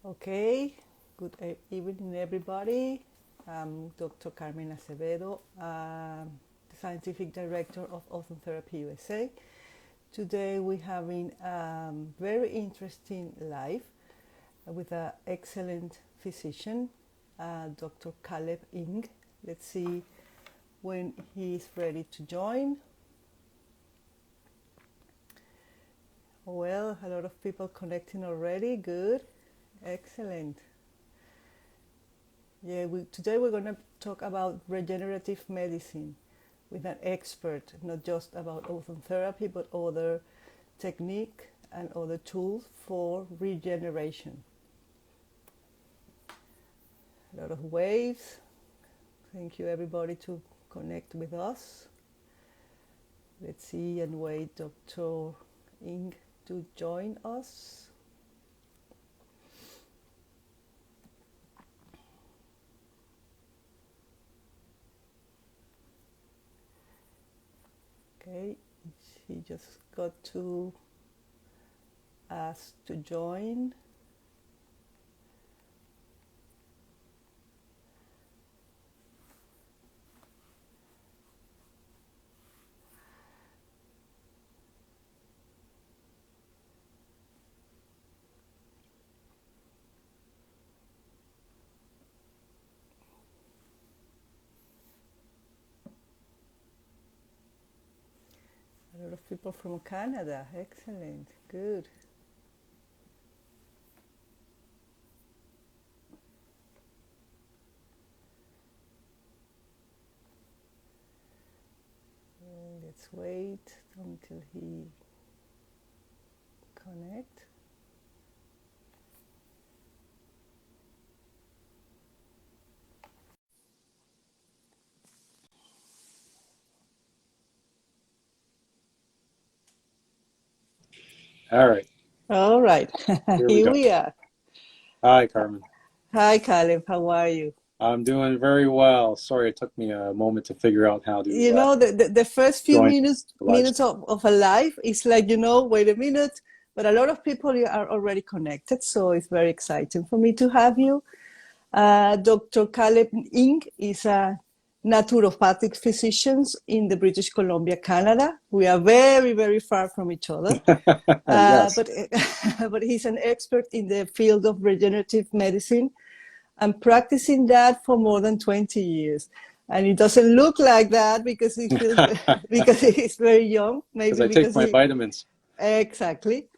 Okay, good evening, everybody. I'm Dr. Carmen Acevedo, the Scientific Director of OzoneTherapyUSA. Today we're having a very interesting live with an excellent physician, Dr. Caleb Ng. Let's see when he's ready to join. Well, a lot of people connecting already. Good. Excellent. Yeah, today we're going to talk about regenerative medicine with an expert, not just about ozone therapy, but other technique and other tools for regeneration. A lot of waves. Thank you everybody to connect with us. Let's see and wait Dr. Ng to join us. Okay, he just got to ask to join. A lot of people from Canada. Excellent. Good. Let's wait until he connects. All right. All right. Here we Here go. we are. Hi, Carmen. Hi, Caleb. How are you? I'm doing very well. Sorry, it took me a moment to figure out how to You know, the first few join minutes the live minutes stream. of a live, it's like, wait a minute. But a lot of people are already connected, so it's very exciting for me to have you. Dr. Caleb Ng is a naturopathic physician in the British Columbia, Canada. We are very, very far from each other. Yes. But but he's an expert in the field of regenerative medicine and practicing that for more than 20 years. And it doesn't look like that because he feels because he's very young, Because maybe I take because my he vitamins. exactly.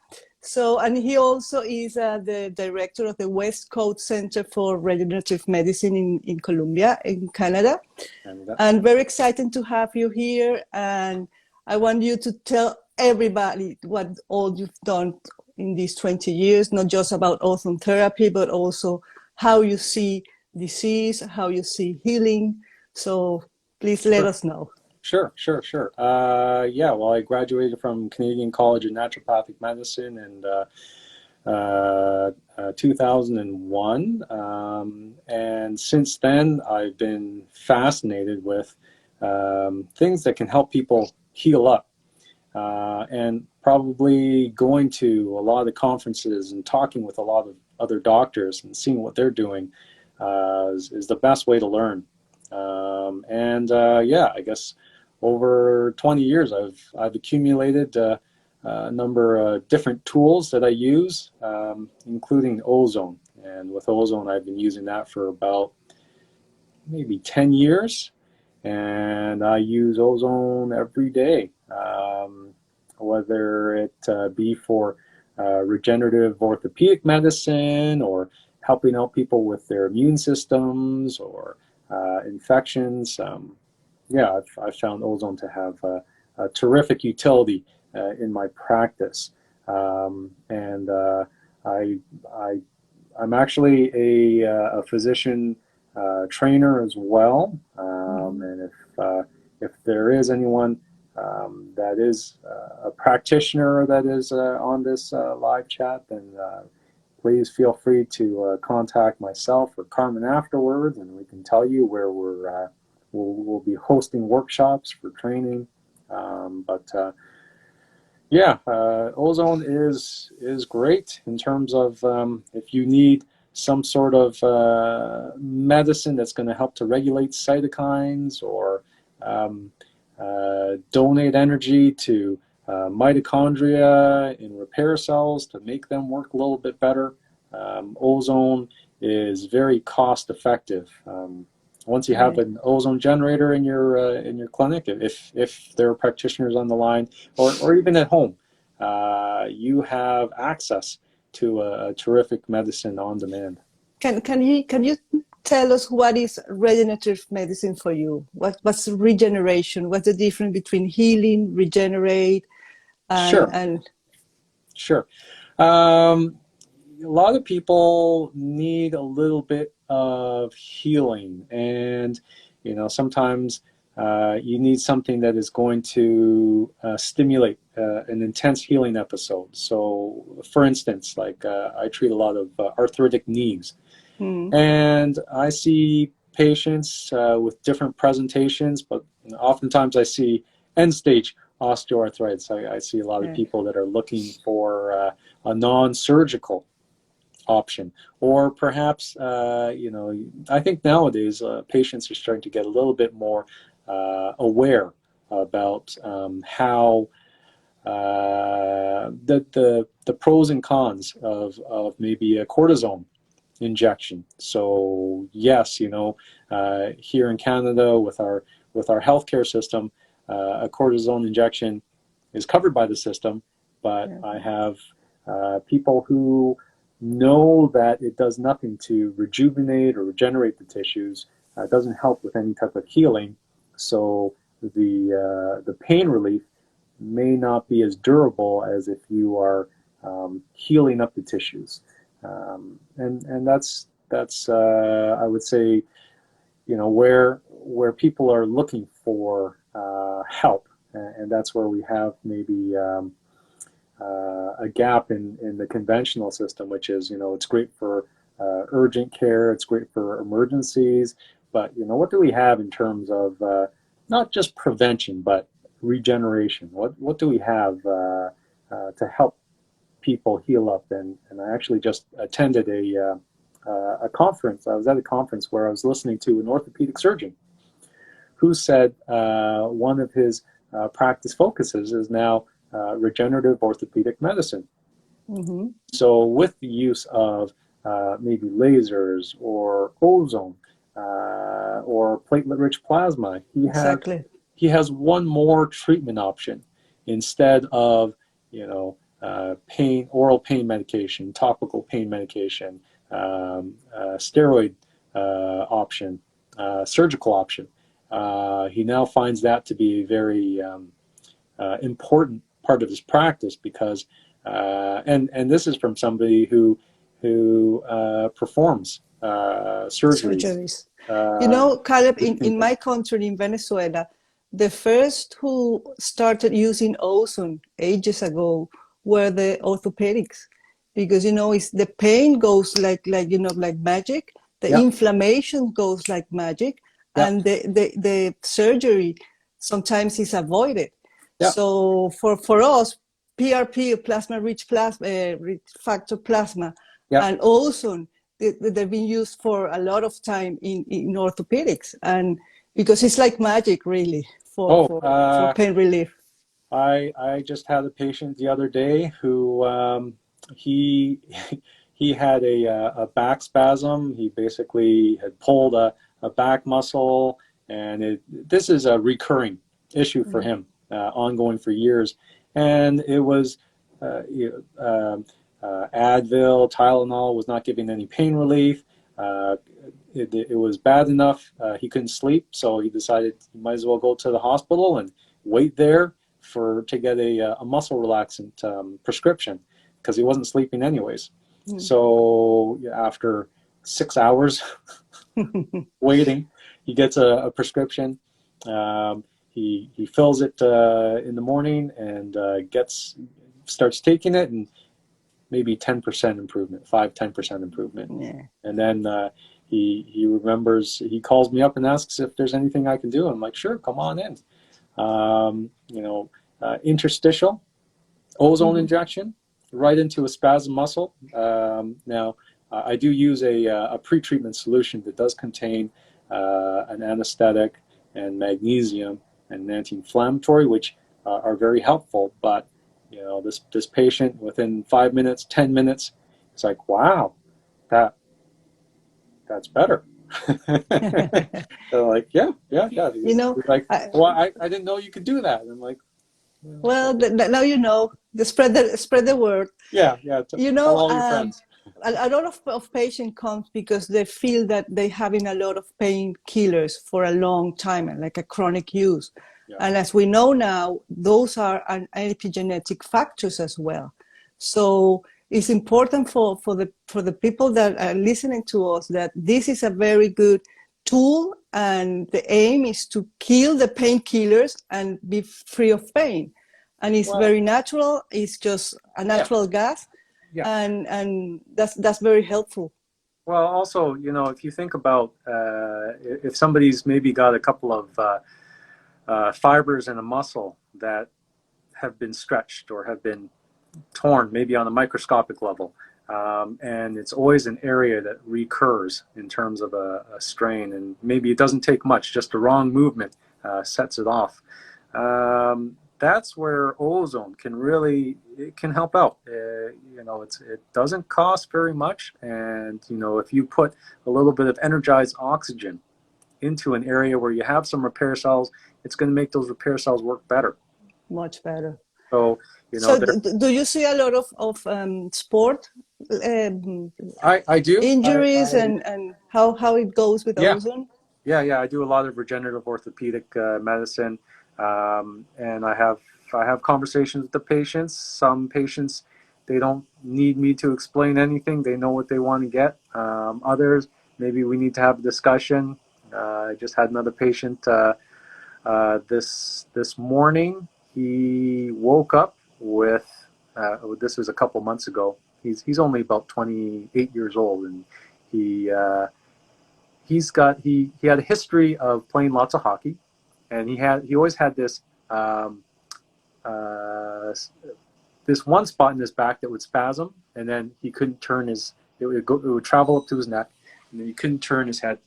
So, and he also is the director of the West Coast Center for Regenerative Medicine in Columbia, in Canada. And very exciting to have you here. And I want you to tell everybody what all you've done in these 20 years, not just about ozone therapy, but also how you see disease, how you see healing. So please let Sure. us know. Sure. Yeah, well, I graduated from Canadian College of Naturopathic Medicine in 2001. And since then, I've been fascinated with things that can help people heal up. And probably going to a lot of the conferences and talking with a lot of other doctors and seeing what they're doing is the best way to learn. Yeah, I guess over 20 years I've accumulated a number of different tools that I use, including Ozone. And with Ozone, I've been using that for about maybe 10 years. And I use Ozone every day, whether it be for regenerative orthopedic medicine or helping out people with their immune systems or infections. Yeah, I've found Ozone to have a terrific utility in my practice. I, I, I'm actually a physician trainer as well. And if there is anyone that is a practitioner that is on this live chat, then please feel free to contact myself or Carmen afterwards, and we can tell you where we'll be hosting workshops for training. Yeah, Ozone is great in terms of if you need some sort of medicine that's going to help to regulate cytokines or donate energy to mitochondria in repair cells to make them work a little bit better. Ozone is very cost effective. Once you have an ozone generator in your clinic, if there are practitioners on the line, or even at home, you have access to a terrific medicine on demand. Can you tell us what is regenerative medicine for you? What's regeneration? What's the difference between healing, regenerate, and Sure. A lot of people need a little bit of healing, and sometimes you need something that is going to stimulate an intense healing episode. So, for instance, like I treat a lot of arthritic knees, and I see patients with different presentations, but oftentimes I see end-stage osteoarthritis. I see a lot of people that are looking for a non-surgical option, or perhaps I think nowadays patients are starting to get a little bit more aware about how the pros and cons of maybe a cortisone injection. So yes, here in Canada with our healthcare system, a cortisone injection is covered by the system, but I have people who know that it does nothing to rejuvenate or regenerate the tissues. It doesn't help with any type of healing, so the pain relief may not be as durable as if you are healing up the tissues. And that's I would say, where people are looking for help, and that's where we have maybe a gap in the conventional system, which is, it's great for urgent care, it's great for emergencies, but what do we have in terms of not just prevention but regeneration? What do we have to help people heal up? And I actually just attended a conference. I was at a conference where I was listening to an orthopedic surgeon who said one of his practice focuses is now regenerative orthopedic medicine. So with the use of maybe lasers or ozone or platelet-rich plasma, he has one more treatment option instead of oral pain medication, topical pain medication, steroid option, surgical option. He now finds that to be a very important part of his practice, because and this is from somebody who performs surgeries. Caleb, in my country, in Venezuela, the first who started using ozone ages ago were the orthopedics, because it's the pain goes like magic, the inflammation goes like magic, and the surgery sometimes is avoided. So for us, PRP, plasma-rich plasma, factor plasma, and ozone, they've been used for a lot of time in orthopedics, and because it's like magic, really, for pain relief. I just had a patient the other day who he had a back spasm. He basically had pulled a back muscle, and this is a recurring issue for him, ongoing for years. And it was Advil, Tylenol was not giving any pain relief. It was bad enough. He couldn't sleep, so he decided he might as well go to the hospital and wait there to get a muscle relaxant prescription, because he wasn't sleeping anyways. So after 6 hours waiting, he gets a prescription. He fills it in the morning and starts taking it, and maybe 10% improvement, 5-10% improvement. And then he remembers, he calls me up and asks if there's anything I can do. I'm like, sure, come on in. Interstitial ozone injection right into a spasm muscle. Now, I do use a pre-treatment solution that does contain an anesthetic and magnesium and an anti-inflammatory, which are very helpful. But you know, this patient within 5 minutes, 10 minutes, it's like, wow, that's better. They're like, yeah. You know, He's like, well, I didn't know you could do that. And I'm like, well, now you know. Spread the word. yeah. You Tell know, all your friends. a lot of patients come because they feel that they're having a lot of painkillers for a long time, and like a chronic use. Yeah. And as we know now, those are an epigenetic factors as well. So it's important for the people that are listening to us that this is a very good tool, and the aim is to kill the painkillers and be free of pain. And it's very natural. It's just a natural gas. Yeah. And that's very helpful. Well, also, you know, if you think about if somebody's maybe got a couple of fibers in a muscle that have been stretched or have been torn, maybe on a microscopic level, and it's always an area that recurs in terms of a strain, and maybe it doesn't take much, just a wrong movement sets it off. That's where ozone can help out. You know, it doesn't cost very much, and you know, if you put a little bit of energized oxygen into an area where you have some repair cells, it's going to make those repair cells work better. Much better. So, you know, so do you see a lot of sport I do injuries and how it goes with ozone? Yeah, I do a lot of regenerative orthopedic medicine, and I have conversations with the patients. Some patients, they don't need me to explain anything; they know what they want to get. Others, maybe we need to have a discussion. I just had another patient this morning. He woke up with this was a couple months ago. He's only about 28 years old, and he had a history of playing lots of hockey, and he always had this this one spot in his back that would spasm, and then he couldn't turn it would travel up to his neck, and then he couldn't turn his head.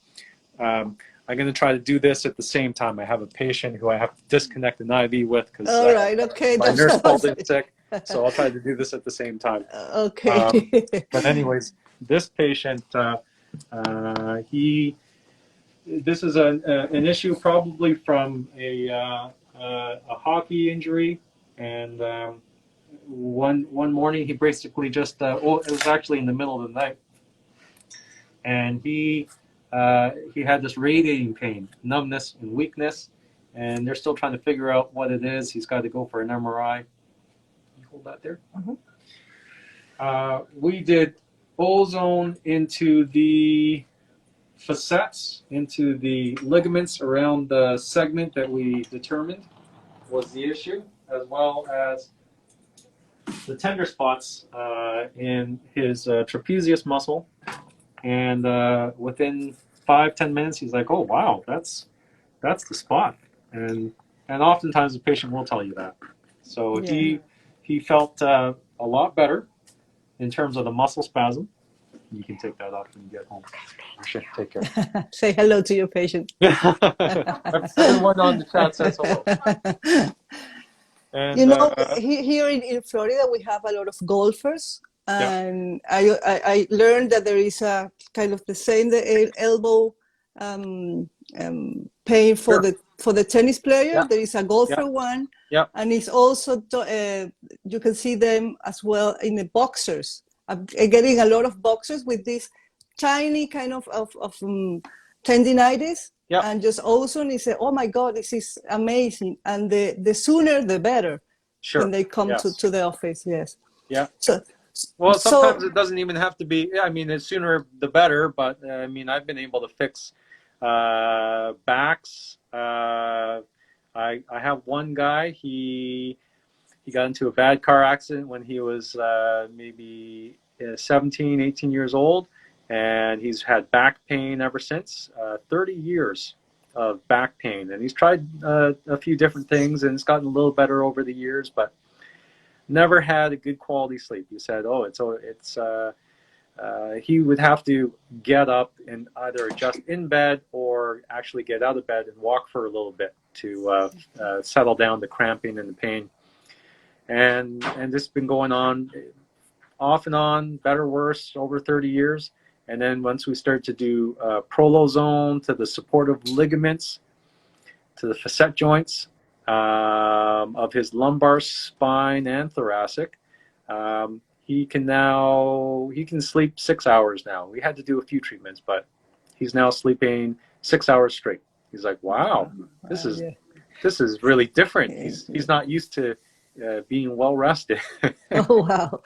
I'm going to try to do this at the same time. I have a patient who I have to disconnect an IV with because my nurse called in sick, so I'll try to do this at the same time. Okay. But anyways, this patient, this is an issue probably from a hockey injury, and one morning he basically just it was actually in the middle of the night, and he had this radiating pain, numbness and weakness, and they're still trying to figure out what it is. He's got to go for an MRI. Can you hold that there? Mm-hmm. We did ozone into the facets, into the ligaments around the segment that we determined was the issue, as well as the tender spots in his trapezius muscle. And within 5-10 minutes, he's like, "Oh wow, that's the spot." And oftentimes the patient will tell you that. So he felt a lot better in terms of the muscle spasm. You can take that off when you get home. Sure, take care. Say hello to your patient. Everyone on the chat says hello. And, you know, here in Florida, we have a lot of golfers. And I learned that there is a kind of the same elbow pain for the tennis player. There is a golfer one, and it's also you can see them as well in the boxers. I'm getting a lot of boxers with this tiny kind of tendinitis, and just ozone is oh my God, this is amazing. And the sooner the better when they come to the office. Yes. Yeah. So. Well, sometimes it doesn't even have to be. I mean, the sooner the better. But I mean, I've been able to fix backs. I have one guy. He got into a bad car accident when he was maybe 17, 18 years old, and he's had back pain ever since. 30 years of back pain, and he's tried a few different things, and it's gotten a little better over the years, but never had a good quality sleep. He said, "Oh, it's he would have to get up and either adjust in bed or actually get out of bed and walk for a little bit to settle down the cramping and the pain. And this has been going on off and on, better, worse, over 30 years. And then once we start to do prolozone to the supportive ligaments, to the facet joints of his lumbar, spine, and thoracic, he can sleep 6 hours now. We had to do a few treatments, but he's now sleeping 6 hours straight. He's like, wow, this is really different. He's not used to being well rested. Oh, wow.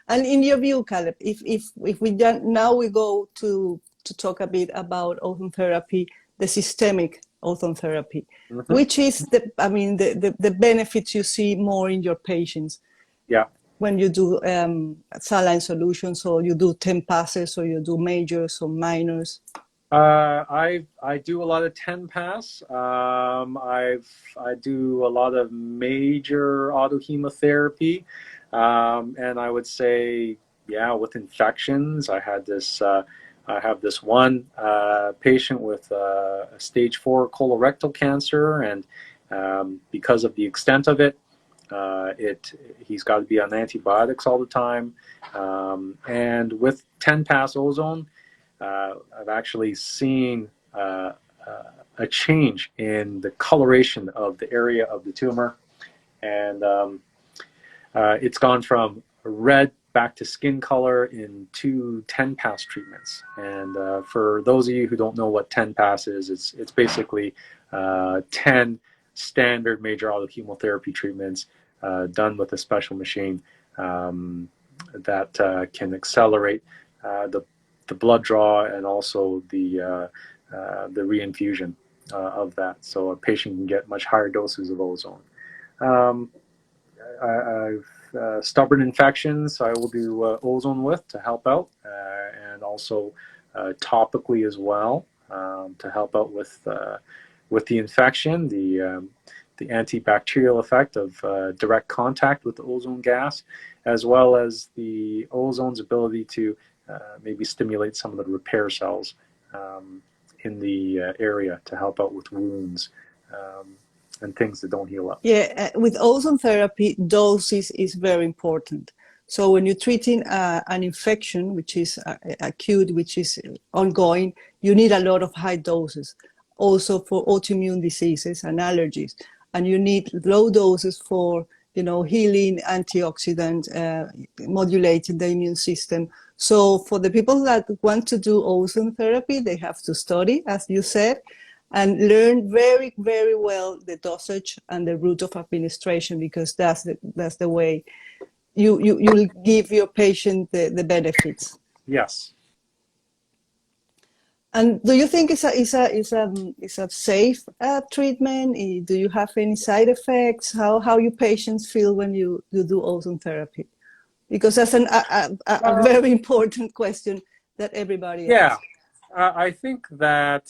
And in your view, Caleb, if we now we go to talk a bit about ozone therapy, the systemic ozone therapy, which is the benefits you see more in your patients. Yeah. When you do saline solutions, or you do 10 passes, or you do majors or minors. I do a lot of 10 pass. I do a lot of major autohemotherapy. And I would say, with infections, I have this one patient with stage 4 colorectal cancer, and because of the extent of it, he's got to be on antibiotics all the time. And with 10 pass ozone, I've actually seen a change in the coloration of the area of the tumor, and it's gone from red back to skin color in 2 10 pass treatments. And for those of you who don't know what 10 pass is, it's basically 10 standard major autochemotherapy treatments done with a special machine that can accelerate the blood draw and also the reinfusion of that, so a patient can get much higher doses of ozone. I've stubborn infections, I will do ozone with to help out, and also topically as well, to help out with the infection, the antibacterial effect of direct contact with the ozone gas, as well as the ozone's ability to maybe stimulate some of the repair cells in the area to help out with wounds and things that don't heal up. Yeah, with ozone therapy, doses is very important. So when you're treating an infection, which is acute, which is ongoing, you need a lot of high doses. Also for autoimmune diseases and allergies. And you need low doses for, healing, antioxidant, modulating the immune system. So for the people that want to do ozone therapy, they have to study, as you said, and learn very, very well the dosage and the route of administration, because that's the way you'll give your patient the benefits. Yes. And do you think it's a safe treatment? Do you have any side effects? How your patients feel when you do ozone therapy? Because that's a very important question that everybody asks. I think that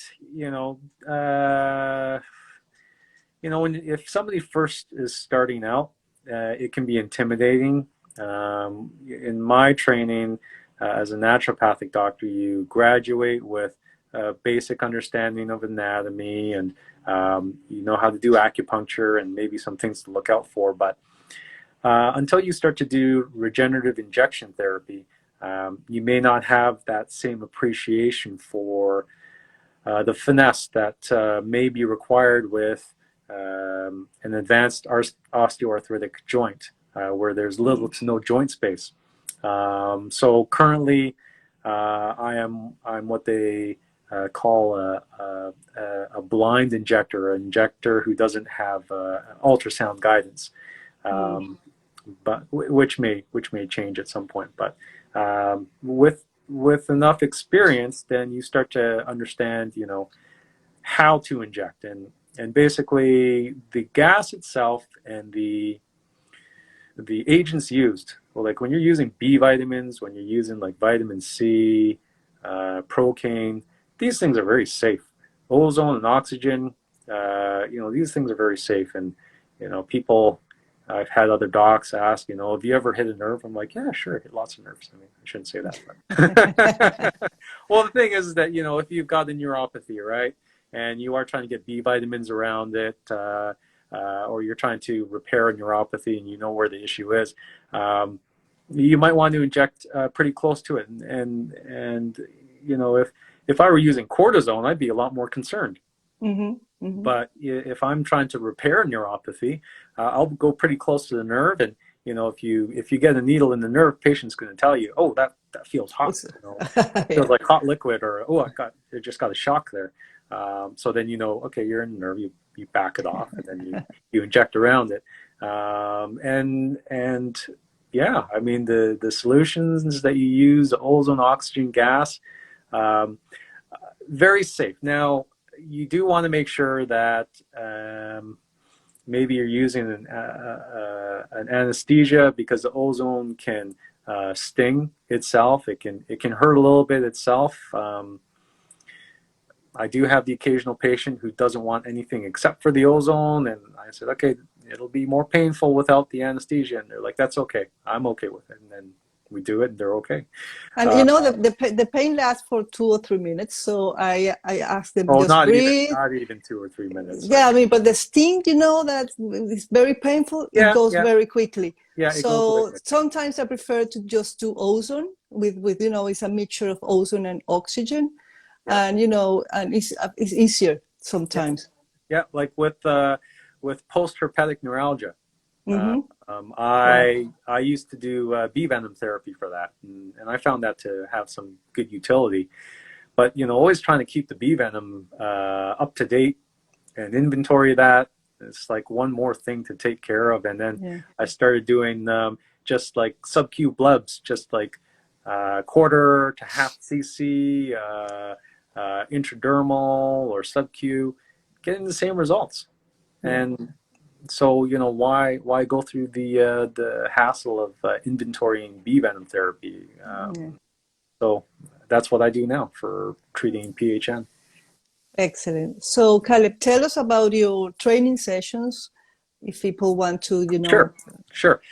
if somebody first is starting out, it can be intimidating. In my training as a naturopathic doctor, you graduate with a basic understanding of anatomy, and you know how to do acupuncture and maybe some things to look out for. But until you start to do regenerative injection therapy, you may not have that same appreciation for the finesse that may be required with an advanced osteoarthritic joint, where there's little to no joint space. So currently, I'm what they call a blind injector, an injector who doesn't have ultrasound guidance, but which may change at some point. But with enough experience, then you start to understand, how to inject, and basically the gas itself and the agents used. Well, like when you're using B vitamins, when you're using like vitamin C, procaine, these things are very safe. Ozone and oxygen, these things are very safe, and people I've had other docs ask, have you ever hit a nerve? I'm like, yeah, sure, I hit lots of nerves. I mean, I shouldn't say that. But well, the thing is that, if you've got a neuropathy, right, and you are trying to get B vitamins around it, or you're trying to repair a neuropathy and you know where the issue is, you might want to inject pretty close to it. And if I were using cortisone, I'd be a lot more concerned. Mm-hmm. Mm-hmm. But if I'm trying to repair a neuropathy, I'll go pretty close to the nerve. And if you get a needle in the nerve, patient's going to tell you, oh, that feels hot. It feels like hot liquid, or I just got a shock there. So then okay, you're in the nerve. You back it off, and then you inject around it. And yeah, I mean the solutions that you use, the ozone oxygen gas, very safe. Now, you do want to make sure that maybe you're using an anesthesia, because the ozone can sting itself. It can hurt a little bit itself. I do have the occasional patient who doesn't want anything except for the ozone, and I said, okay, it'll be more painful without the anesthesia, and they're like, that's okay, I'm okay with it. And then we do it and they're okay. And the pain lasts for 2 or 3 minutes, so I ask them, just not breathe. Not even 2 or 3 minutes. Yeah, I mean, but the sting, that is very painful. It goes very quickly. Yeah. So sometimes I prefer to just do ozone with it's a mixture of ozone and oxygen, and and it's easier sometimes. Yeah, like with post-herpetic neuralgia. Mm-hmm. I used to do bee venom therapy for that, and I found that to have some good utility. But always trying to keep the bee venom up to date and inventory that. It's like one more thing to take care of. And then I started doing just like sub-Q blebs, just like quarter to half cc, intradermal or sub-Q, getting the same results. And so why go through the hassle of inventorying bee venom therapy? So that's what I do now for treating PHN. Excellent. So Caleb, tell us about your training sessions, if people want to, Sure.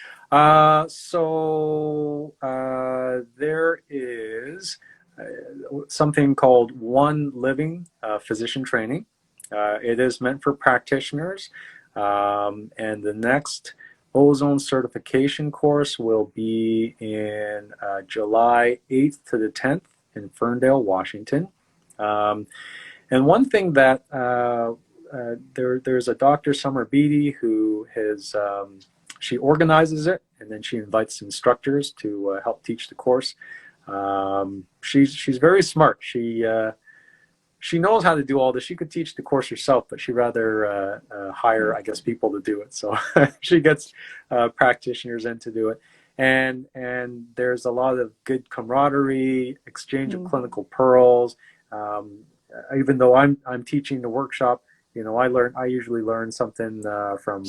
So there is something called One Living Physician Training. It is meant for practitioners, and the next Ozone certification course will be in July 8th to the 10th in Ferndale, Washington. And one thing that there's a Dr. Summer Beatty who has, she organizes it, and then she invites instructors to help teach the course. She's very smart. She knows how to do all this. She could teach the course herself, but she'd rather hire, I guess, people to do it. So she gets practitioners in to do it. And there's a lot of good camaraderie, exchange of clinical pearls. Even though I'm teaching the workshop, I usually learn something from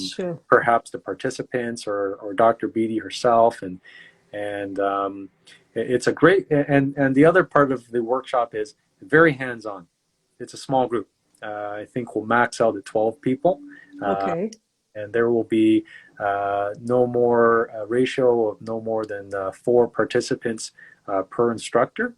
perhaps the participants or Dr. Beatty herself, and it's a great. And the other part of the workshop is very hands-on. It's a small group. I think we'll max out at 12 people. Okay. And there will be no more ratio of no more than 4 participants per instructor.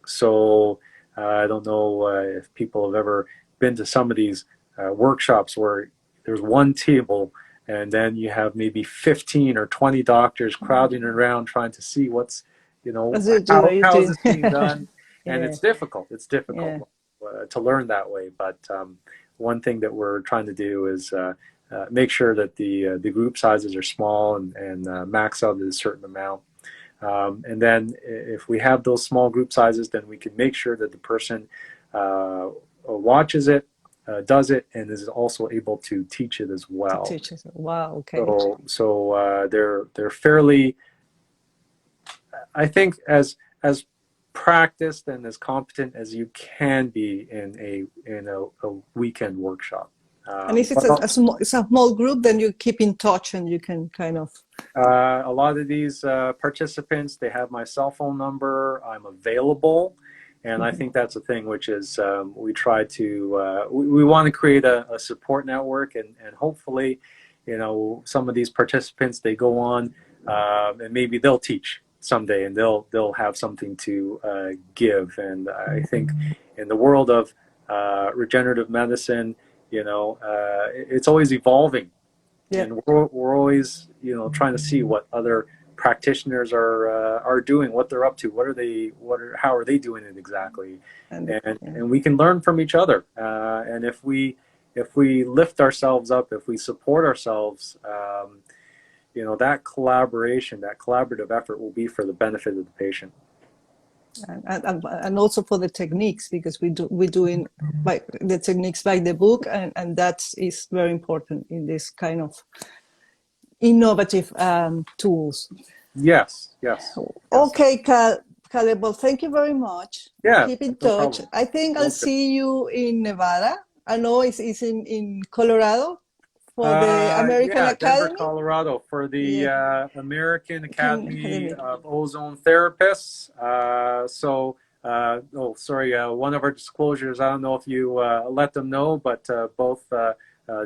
So I don't know if people have ever been to some of these workshops where there's one table and then you have maybe 15 or 20 doctors crowding around trying to see what's, how is this being done? And it's difficult. It's difficult to learn that way. But one thing that we're trying to do is make sure that the group sizes are small and max out at a certain amount. And then if we have those small group sizes, then we can make sure that the person watches it, does it, and is also able to teach it as well. Wow, okay. So they're fairly, I think, as practiced and as competent as you can be in a weekend workshop. And if it's a small group, then you keep in touch and you can kind of... a lot of these participants, they have my cell phone number. I'm available. And I think that's the thing, which is we try to, we want to create a support network. And hopefully, some of these participants, they go on and maybe they'll teach someday, and they'll have something to give. And I think in the world of regenerative medicine, it's always evolving. Yeah. And we're always trying to see what other practitioners are doing, what they're up to, how are they doing it exactly, and we can learn from each other. And if we lift ourselves up, if we support ourselves, that collaboration, that collaborative effort will be for the benefit of the patient. And also for the techniques, because we're doing by the techniques by the book, and that is very important in this kind of innovative tools. Yes. Okay, Caleb, well, thank you very much. Yeah, keep in touch. I think I'll see you in Nevada. I know it's in Colorado for the American Academy. Denver, Colorado, for the American Academy of Ozone Therapists. One of our disclosures, I don't know if you let them know, but both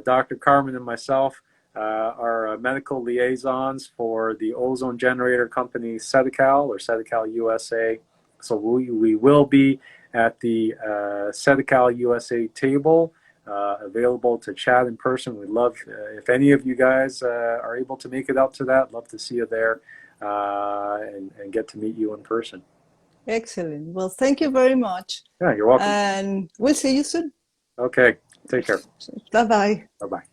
Dr. Carmen and myself are medical liaisons for the ozone generator company Sedical, or TherapiesUSA. So we will be at the TherapiesUSA table, available to chat in person. We'd love, if any of you guys are able to make it out to that, love to see you there and get to meet you in person. Excellent. Well, thank you very much. Yeah, you're welcome. And we'll see you soon. Okay, take care. Bye-bye. Bye-bye.